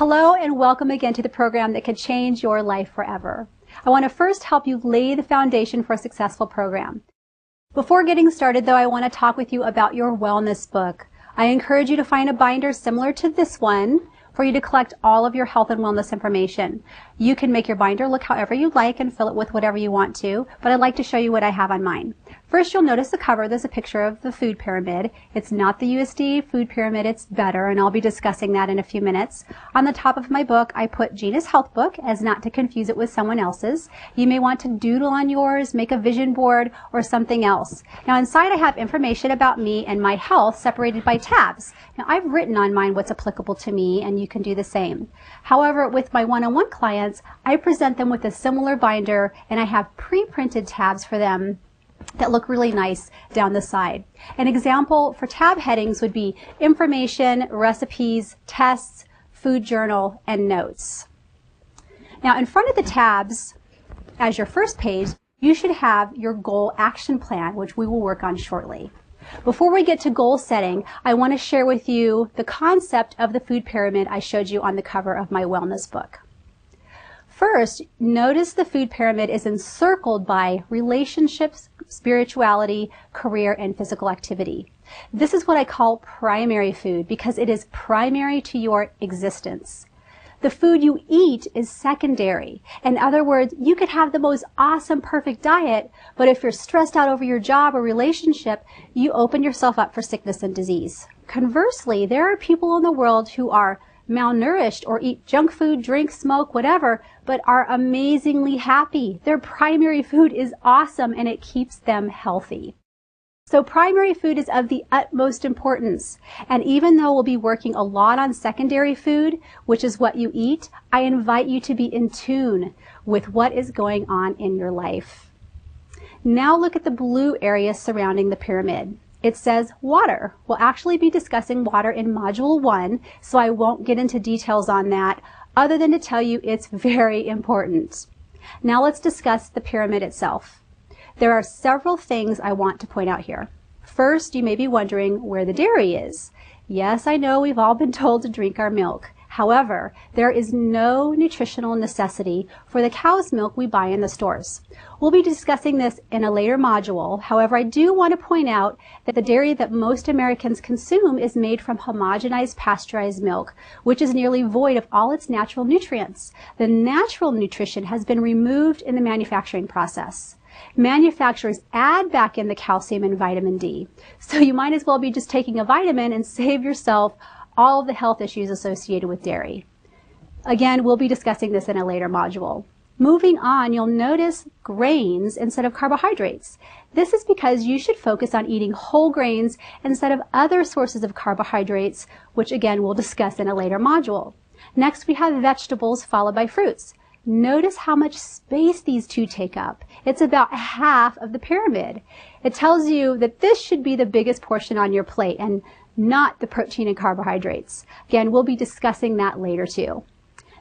Hello and welcome again to the program that could change your life forever. I want to first help you lay the foundation for a successful program. Before getting started though, I want to talk with you about your wellness book. I encourage you to find a binder similar to this one for you to collect all of your health and wellness information. You can make your binder look however you like and fill it with whatever you want to, but I'd like to show you what I have on mine. First, you'll notice the cover. There's a picture of the food pyramid. It's not the USDA food pyramid, it's better, and I'll be discussing that in a few minutes. On the top of my book, I put Gina's Health Book, as not to confuse it with someone else's. You may want to doodle on yours, make a vision board, or something else. Now inside I have information about me and my health separated by tabs. Now I've written on mine what's applicable to me, and you can do the same. However, with my one-on-one clients, I present them with a similar binder, and I have pre-printed tabs for them that look really nice down the side. An example for tab headings would be information, recipes, tests, food journal, and notes. Now in front of the tabs, as your first page, you should have your goal action plan, which we will work on shortly. Before we get to goal setting, I want to share with you the concept of the food pyramid I showed you on the cover of my wellness book. First, notice the food pyramid is encircled by relationships, spirituality, career, and physical activity. This is what I call primary food because it is primary to your existence. The food you eat is secondary. In other words, you could have the most awesome, perfect diet, but if you're stressed out over your job or relationship, you open yourself up for sickness and disease. Conversely, there are people in the world who are malnourished or eat junk food, drink, smoke, whatever, but are amazingly happy. Their primary food is awesome and it keeps them healthy. So primary food is of the utmost importance. And even though we'll be working a lot on secondary food, which is what you eat, I invite you to be in tune with what is going on in your life. Now look at the blue area surrounding the pyramid. It says water. We'll actually be discussing water in Module 1, so I won't get into details on that other than to tell you it's very important. Now let's discuss the pyramid itself. There are several things I want to point out here. First, you may be wondering where the dairy is. Yes, I know we've all been told to drink our milk. However, there is no nutritional necessity for the cow's milk we buy in the stores. We'll be discussing this in a later module. However, I do want to point out that the dairy that most Americans consume is made from homogenized pasteurized milk, which is nearly void of all its natural nutrients. The natural nutrition has been removed in the manufacturing process. Manufacturers add back in the calcium and vitamin D. So you might as well be just taking a vitamin and save yourself all of the health issues associated with dairy. Again, we'll be discussing this in a later module. Moving on, you'll notice grains instead of carbohydrates. This is because you should focus on eating whole grains instead of other sources of carbohydrates, which again we'll discuss in a later module. Next, we have vegetables followed by fruits. Notice how much space these two take up. It's about half of the pyramid. It tells you that this should be the biggest portion on your plate and not the protein and carbohydrates. Again, we'll be discussing that later too.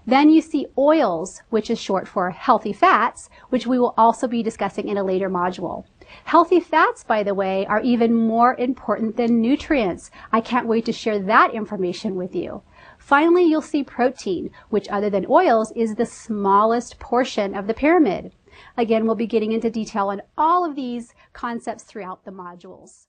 Then you see oils, which is short for healthy fats, which we will also be discussing in a later module. Healthy fats, by the way, are even more important than nutrients. I can't wait to share that information with you. Finally, you'll see protein, which other than oils is the smallest portion of the pyramid. Again, we'll be getting into detail on all of these concepts throughout the modules.